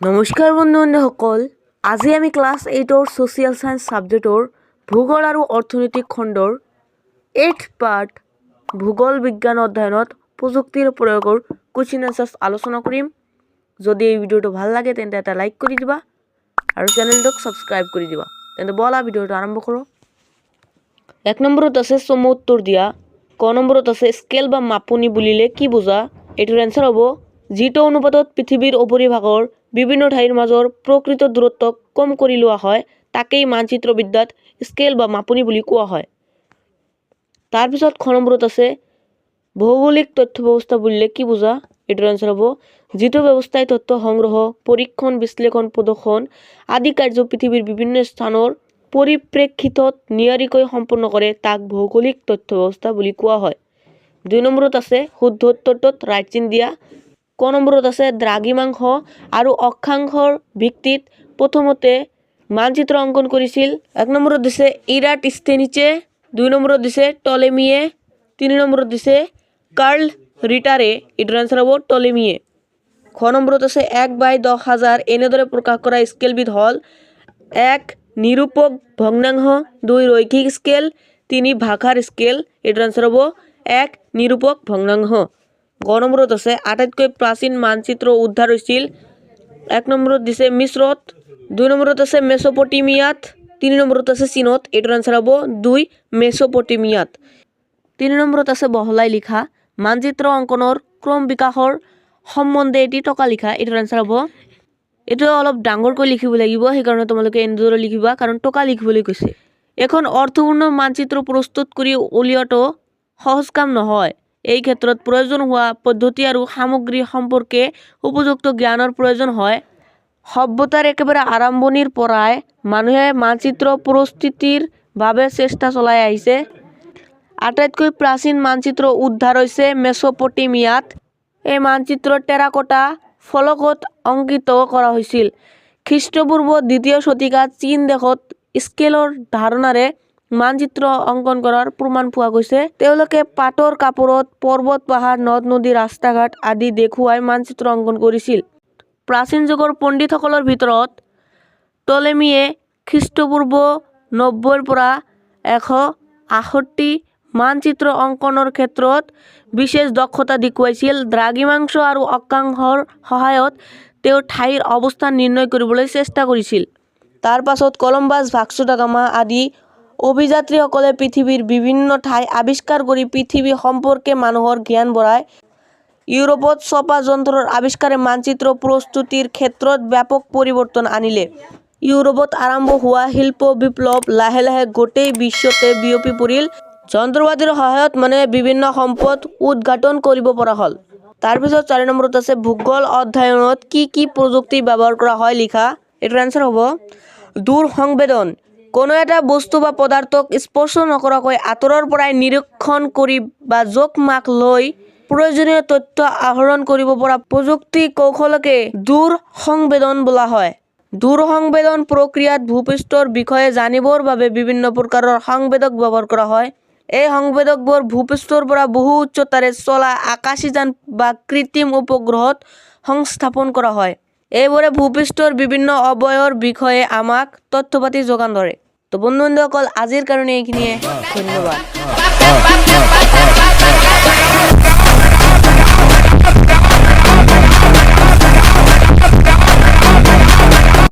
নমস্কাৰ বন্ধুসকল, আজি আমি ক্লাছ 8ৰ ছ'চিয়েল সায়েন্স সাবজেক্টৰ ভূগোল আৰু অৰ্থনৈতিক খণ্ডৰ 8th পাৰ্ট ভূগোল বিজ্ঞান অধ্যয়নত প্ৰযুক্তিৰ প্ৰয়োগৰ কুৱেশ্যন আনসাৰ্স আলোচনা কৰিম। যদি এই ভিডিঅ'টো ভাল লাগে তেন্তে এটা লাইক কৰি দিবা আৰু চেনেলটোক সাবস্ক্ৰাইব কৰি দিবা। তেন্তে বলা ভিডিঅ'টো আৰম্ভ কৰোঁ। 1 নম্বৰত আছে চমু উত্তৰ দিয়া। ক নম্বৰত আছে স্কেল বা মাপনি বুলিলে কি বুজা? এটাৰ এনসাৰ হ'ব যিটো অনুপাতত পৃথিৱীৰ উপৰিভাগৰ বিভিন্ন ঠাইৰ মাজৰ প্ৰকৃত দূৰত্বক কম কৰি লোৱা হয় তাকেই মানচিত্ৰবিদ্যাত স্কেল বা মাপনি বুলি কোৱা হয়। তাৰপিছত খ নম্বৰত আছে ভৌগোলিক তথ্য ব্যৱস্থা বুলিলে কি বুজা? এটাৰ এনসাৰ হ'ব যিটো ব্যৱস্থাই তথ্য সংগ্ৰহ, পৰীক্ষণ, বিশ্লেষণ, প্ৰদৰ্শন আদি কাৰ্য পৃথিৱীৰ বিভিন্ন স্থানৰ পৰিপ্ৰেক্ষিতত নিয়াৰিকৈ সম্পন্ন কৰে তাক ভৌগোলিক তথ্য ব্যৱস্থা বুলি কোৱা হয়। 2 নম্বৰত আছে শুদ্ধ উত্তৰটোত ৰাইট চিন দিয়া। ক নম্বৰত আছে দ্ৰাঘিমাংশ আৰু অক্ষাংশৰ ভিত্তিত প্ৰথমতে মানচিত্ৰ অংকন কৰিছিল। 1 নম্বৰত দিছে ইৰাটোস্থেনিছে, 2 নম্বৰত দিছে টলেমিয়ে, 3 নম্বৰত দিছে কাৰ্ল ৰিটাৰে। এটাৰ আনসাৰ হ'ব টলেমিয়ে। খ নম্বৰত আছে 1/10,000 এনেদৰে প্ৰকাশ কৰা স্কেলবিধ হ'ল 1 নিৰূপক ভগ্নাংশ, 2 ৰৈখিক স্কেল, 3 ভাষাৰ স্কেল। এটাৰ আনসাৰ হ'ব 1 নিৰূপক ভগ্নাংশ। গ নম্বৰত আছে আটাইতকৈ প্ৰাচীন মানচিত্ৰ উদ্ধাৰ হৈছিল। 1 নম্বৰত দিছে মিশ্ৰত, 2 নম্বৰত আছে মেছোপটেমিয়াত, 3 নম্বৰত আছে চীনত। এটাৰ আনসাৰ হ'ব 2 মেছোপটেমিয়াত। 3 নম্বৰত আছে বহলাই লিখা মানচিত্ৰ অংকনৰ ক্ৰম বিকাশৰ সম্বন্ধে এটি টকা লিখা। এটাৰ আনসাৰ হ'ব এইটো অলপ ডাঙৰকৈ লিখিব লাগিব, সেইকাৰণে তোমালোকে এনেদৰে লিখিবা কাৰণ টকা লিখিবলৈ কৈছে। এখন অৰ্থপূৰ্ণ মানচিত্ৰ প্ৰস্তুত কৰি উলিওৱাটো সহজ কাম নহয়। এই ক্ষেত্ৰত প্ৰয়োজন হোৱা পদ্ধতি আৰু সামগ্ৰী সম্পৰ্কে উপযুক্ত জ্ঞানৰ প্ৰয়োজন হয়। সভ্যতাৰ একেবাৰে আৰম্ভণিৰ পৰাই মানুহে মানচিত্ৰ প্ৰস্তুতিৰ বাবে চেষ্টা চলাই আহিছে। আটাইতকৈ প্ৰাচীন মানচিত্ৰ উদ্ধাৰ হৈছে মেছোপটেমিয়াত। এই মানচিত্ৰ টেৰাকোটা ফলকত অংকিত কৰা হৈছিল। খ্ৰীষ্টপূৰ্ব 2য় শতিকাত চীন দেশত স্কেলৰ ধাৰণাৰে মানচিত্ৰ অংকন কৰাৰ প্ৰমাণ পোৱা গৈছে। তেওঁলোকে পাটৰ কাপোৰত পৰ্বত, পাহাৰ, নদ-নদী, ৰাস্তা-ঘাট আদি দেখুৱাই মানচিত্ৰ অংকন কৰিছিল। প্ৰাচীন যুগৰ পণ্ডিতসকলৰ ভিতৰত টলেমিয়ে খ্ৰীষ্টপূৰ্ব 90ৰ পৰা 168 মানচিত্ৰ অংকনৰ ক্ষেত্ৰত বিশেষ দক্ষতা দেখুৱাইছিল। দ্ৰাঘিমাংশ আৰু অক্ষাংশৰ সহায়ত তেওঁ ঠাইৰ অৱস্থান নিৰ্ণয় কৰিবলৈ চেষ্টা কৰিছিল। তাৰ পাছত কলম্বাছ, ভাস্কো দা গামা আদি অভিযাত্ৰীসকলে পৃথিৱীৰ বিভিন্ন ঠাই আৱিষ্কাৰ কৰি পৃথিৱী সম্পৰ্কে মানুহৰ জ্ঞান বঢ়ায়। ইউৰোপত ছপা যন্ত্ৰৰ আৱিষ্কাৰে মানচিত্ৰ প্ৰস্তুতিৰ ক্ষেত্ৰত ব্যাপক পৰিৱৰ্তন আনিলে। ইউৰোপত আৰম্ভ হোৱা শিল্প বিপ্লৱ লাহে লাহে গোটেই বিশ্বতে বিয়পি পৰিল। যন্ত্ৰপাতিৰ সহায়ত মানুহে বিভিন্ন সম্পদ উদ্ঘাটন কৰিব পৰা হ'ল। তাৰপিছত 4 নম্বৰত আছে ভূগোল অধ্যয়নত কি কি প্ৰযুক্তি ব্যৱহাৰ কৰা হয় লিখা। এটাৰ আনসাৰ হ'ব দূৰ সংবেদন। কোনো এটা বস্তু বা পদাৰ্থক স্পৰ্শ নকৰাকৈ আঁতৰৰ পৰাই নিৰীক্ষণ কৰি বা জোখ মাখ লৈ প্ৰয়োজনীয় তথ্য আহৰণ কৰিব পৰা প্ৰযুক্তি কৌশলকে দূৰ সংবেদন বোলা হয়। দূৰ সংবেদন প্ৰক্ৰিয়াত ভূপৃষ্ঠৰ বিষয়ে জানিবৰ বাবে বিভিন্ন প্ৰকাৰৰ সংবেদক ব্যৱহাৰ কৰা হয়। এই সংবেদকবোৰ ভূপৃষ্ঠৰ পৰা বহু উচ্চতাৰে চলা আকাশীযান বা কৃত্ৰিম উপগ্ৰহত সংস্থাপন কৰা হয়। এইবোৰে ভূপৃষ্ঠৰ বিভিন্ন অৱয়বৰ বিষয়ে আমাক তথ্যপাতি যোগান ধৰে। তো বন্ধুসকল আজিৰ কাৰণে এইখিনিয়ে, ধন্যবাদ।